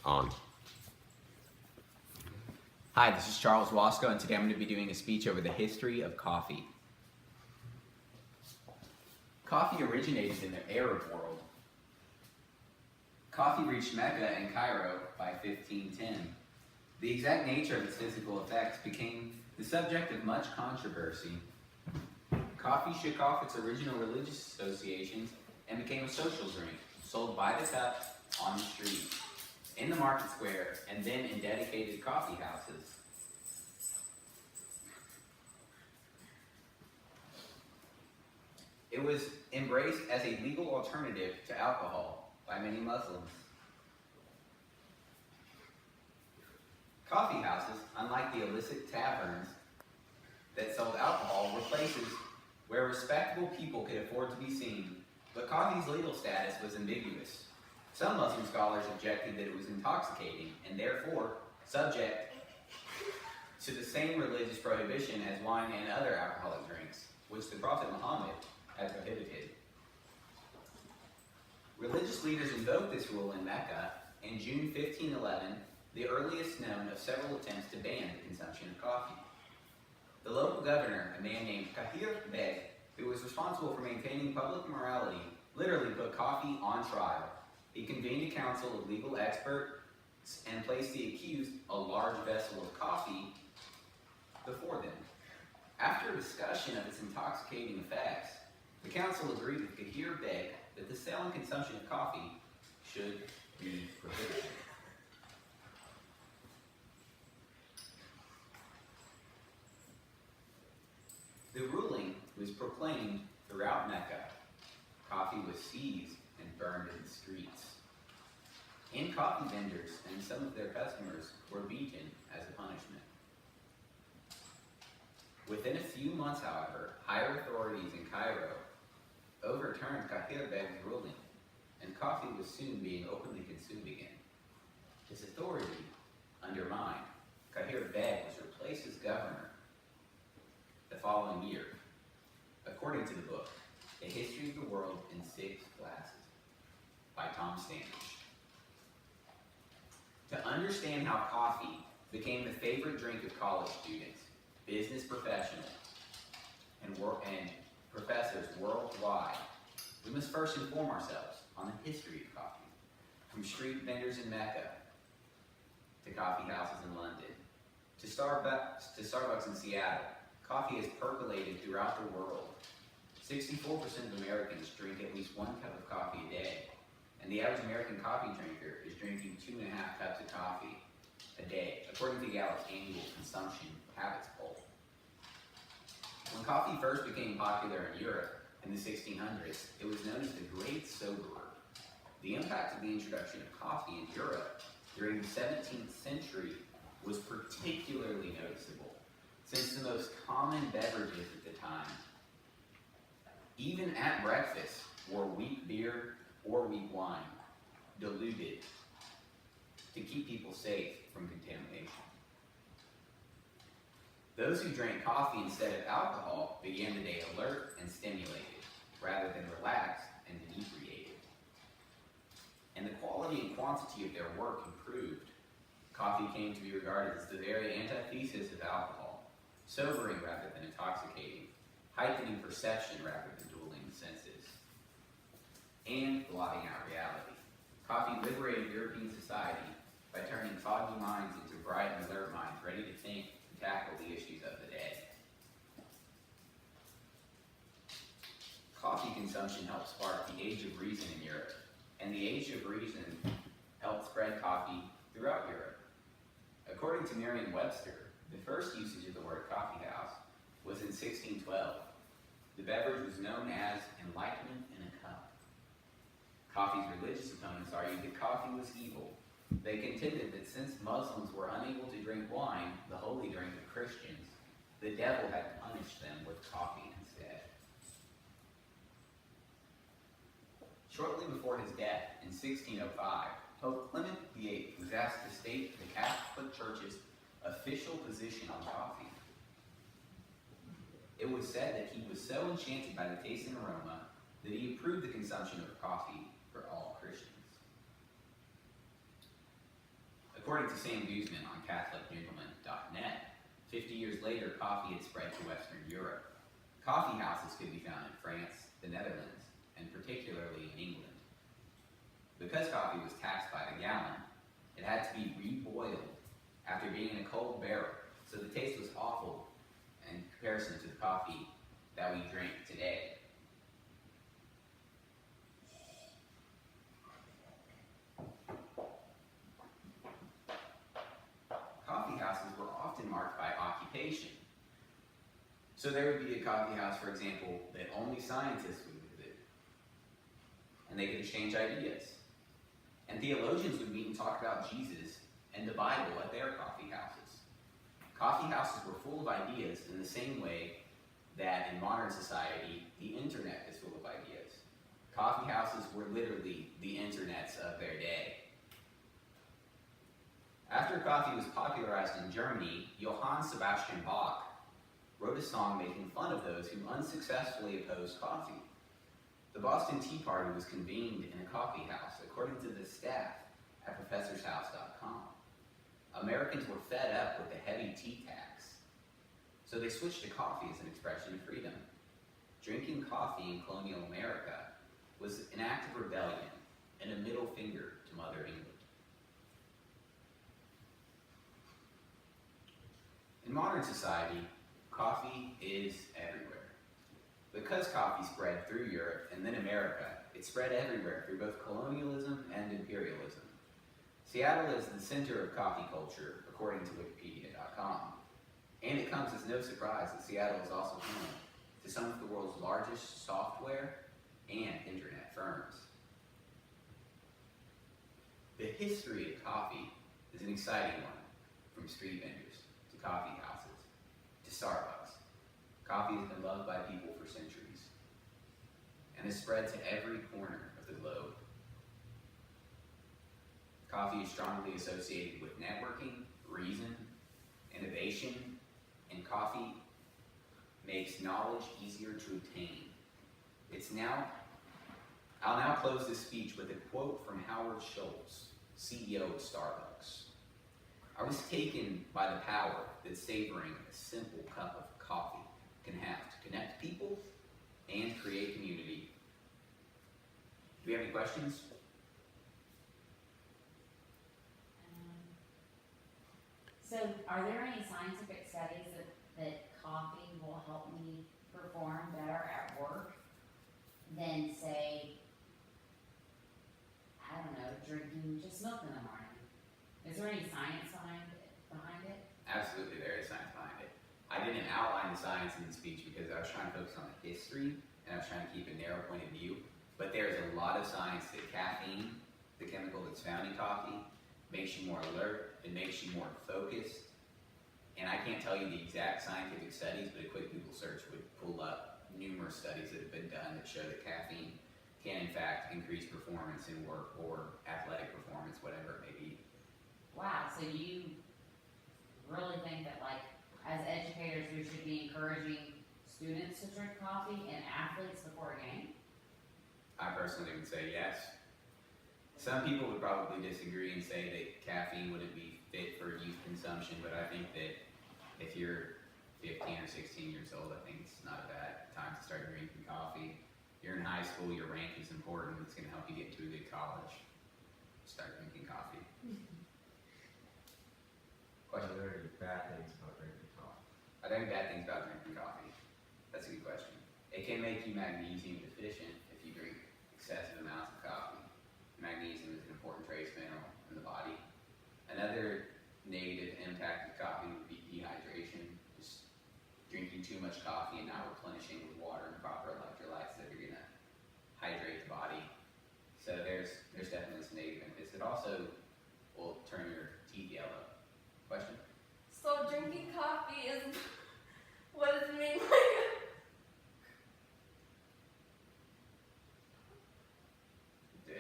on. Hi, this is Charles Wasco, and today I'm going to be doing a speech over the history of coffee. Coffee originated in the Arab world. Coffee reached Mecca and Cairo by 1510. The exact nature of its physical effects became the subject of much controversy. Coffee shook off its original religious associations and became a social drink, sold by the cup on the street, in the market square, and then in dedicated coffee houses. It was embraced as a legal alternative to alcohol by many Muslims. Coffee houses, unlike the illicit taverns that sold alcohol, were places where respectable people could afford to be seen, but coffee's legal status was ambiguous. Some Muslim scholars objected that it was intoxicating and therefore subject to the same religious prohibition as wine and other alcoholic drinks, which the Prophet Muhammad had prohibited. Religious leaders invoked this rule in Mecca in June 1511, the earliest known of several attempts to ban the consumption of coffee. The local governor, a man named Kahir Beg, who was responsible for maintaining public morality, literally put coffee on trial. He convened a council of legal experts and placed the accused a large vessel of coffee before them. After a discussion of its intoxicating effects, the council agreed with Kahir Beg that the sale and consumption of coffee should be prohibited. The ruling was proclaimed throughout Mecca. Coffee was seized and burned in the streets. And coffee vendors and some of their customers were beaten as a punishment. Within a few months, however, higher authorities in Cairo overturned Kahir Beg's ruling, and coffee was soon being openly consumed again. His authority undermined, Kahir Beg was replaced as governor the following year, according to the book, A History of the World in 6 Glasses by Tom Standish. To understand how coffee became the favorite drink of college students, business professionals, and professors worldwide, we must first inform ourselves on the history of coffee, from street vendors in Mecca to coffee houses in London, to Starbucks in Seattle. Coffee has percolated throughout the world. 64% of Americans drink at least 1 cup of coffee a day, and the average American coffee drinker is drinking 2.5 cups of coffee a day, according to Gallup's annual consumption habits poll. When coffee first became popular in Europe in the 1600s, it was known as the Great Soberer. The impact of the introduction of coffee in Europe during the 17th century was particularly noticeable, since the most common beverages at the time, even at breakfast, were weak beer or weak wine, diluted to keep people safe from contamination. Those who drank coffee instead of alcohol began the day alert and stimulated, rather than relaxed and inebriated. And the quality and quantity of their work improved. Coffee came to be regarded as the very antithesis of alcohol, sobering rather than intoxicating, heightening perception rather than dulling the senses, and blotting out reality. Coffee liberated European society by turning foggy minds into bright and alert minds ready to think and tackle the issues of the day. Coffee consumption helped spark the Age of Reason in Europe, and the Age of Reason helped spread coffee throughout Europe. According to Merriam-Webster, the first usage of the word coffee house was in 1612. The beverage was known as enlightenment in a cup. Coffee's religious opponents argued that coffee was evil. They contended that since Muslims were unable to drink wine, the holy drink of Christians, the devil had punished them with coffee instead. Shortly before his death in 1605, Pope Clement VIII was asked to state the Catholic Church's official position on coffee. It was said that he was so enchanted by the taste and aroma that he approved the consumption of coffee for all Christians. According to Sam Guzman on CatholicGentleman.net, 50 years later, coffee had spread to Western Europe. Coffee houses could be found in France, the Netherlands, and particularly in England. Because coffee was taxed by the gallon, it had to be reboiled after being in a cold barrel, so the taste was awful in comparison to the coffee that we drink today. Coffee houses were often marked by occupation. So there would be a coffee house, for example, that only scientists would visit, and they could exchange ideas. And theologians would meet and talk about Jesus and the Bible at their coffee houses. Coffee houses were full of ideas in the same way that in modern society, the internet is full of ideas. Coffee houses were literally the internets of their day. After coffee was popularized in Germany, Johann Sebastian Bach wrote a song making fun of those who unsuccessfully opposed coffee. The Boston Tea Party was convened in a coffee house, according to the staff at professorshouse.com. Americans were fed up with the heavy tea tax, so they switched to coffee as an expression of freedom. Drinking coffee in colonial America was an act of rebellion and a middle finger to Mother England. In modern society, coffee is everywhere. Because coffee spread through Europe and then America, it spread everywhere through both colonialism and imperialism. Seattle is the center of coffee culture, according to Wikipedia.com. And it comes as no surprise that Seattle is also home to some of the world's largest software and internet firms. The history of coffee is an exciting one, from street vendors to coffee houses to Starbucks. Coffee has been loved by people for centuries and has spread to every corner of the globe. Coffee is strongly associated with networking, reason, innovation, and coffee makes knowledge easier to obtain. I'll now close this speech with a quote from Howard Schultz, CEO of Starbucks. I was taken by the power that savoring a simple cup of coffee can have to connect people and create community. Do we have any questions? So are there any scientific studies that coffee will help me perform better at work than, say, I don't know, drinking just milk in the morning? Is there any science behind it? Absolutely, there is science behind it. I didn't outline the science in the speech because I was trying to focus on the history and I was trying to keep a narrow point of view. But there's a lot of science that caffeine, the chemical that's found in coffee, makes you more alert, it makes you more focused. And I can't tell you the exact scientific studies, but a quick Google search would pull up numerous studies that have been done that show that caffeine can in fact increase performance in work or athletic performance, whatever it may be. Wow, so you really think that, like, as educators, we should be encouraging students to drink coffee and athletes before a game? I personally would say yes. Some people would probably disagree and say that caffeine wouldn't be fit for youth consumption, but I think that if you're 15 or 16 years old, I think it's not a bad time to start drinking coffee. You're in high school, your rank is important, it's going to help you get into a good college. Start drinking coffee. Question? Are there any bad things about drinking coffee? Are there any bad things about drinking coffee? That's a good question. It can make you magnesium deficient if you drink excessive amounts of coffee. Magnesium is an important trace mineral in the body. Another negative impact of coffee would be dehydration. Just drinking too much coffee and not replenishing with water and proper electrolytes that are going to hydrate the body. So there's definitely some negative benefits. It also will turn your teeth yellow. Question? So drinking coffee is, what does it mean? Like,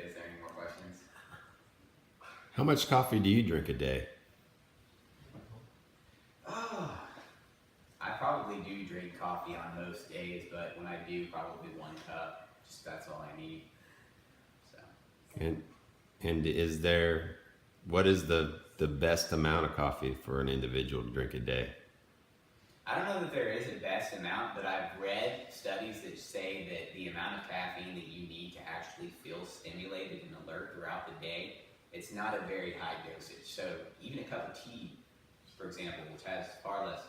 Is there any more questions? How much coffee do you drink a day? I probably do drink coffee on most days, but when I do, probably 1 cup. Just that's all I need. So And is there, what is the the best amount of coffee for an individual to drink a day? I don't know that there is a best amount, but I've read studies that say that the amount of caffeine that you need to actually feel stimulated and alert throughout the day, it's not a very high dosage. So even a cup of tea, for example, which has far less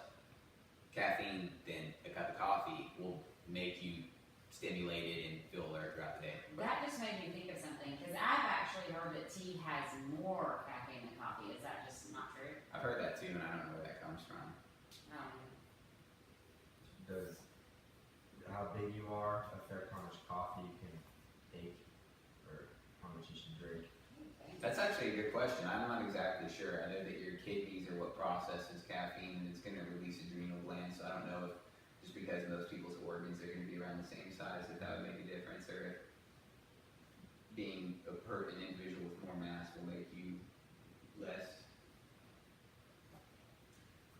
caffeine than a cup of coffee, will make you stimulated and feel alert throughout the day. That just made me think of something, because I've actually heard that tea has more caffeine than coffee. Is that just not true? I've heard that too, and I don't know where that comes from. Does how big you are affect how much coffee you can take, or how much you should drink? That's actually a good question. I'm not exactly sure. I know that your kidneys are what processes caffeine, and it's going to release adrenal glands. So I don't know if just because most people's organs are going to be around the same size that would make a difference, or if being an individual with more mass will make you less.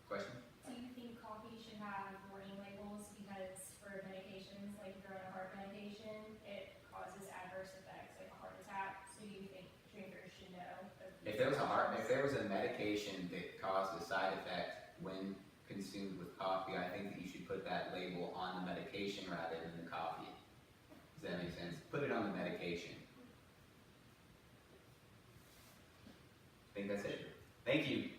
Question? Do you think coffee should have warning labels because for medications, like if you're on a heart medication, it causes adverse effects like a heart attack? So do you think drinkers should know? If there was a medication that caused a side effect when consumed with coffee, I think that you should put that label on the medication rather than the coffee. Does that make sense? Put it on the medication. I think that's it. Thank you.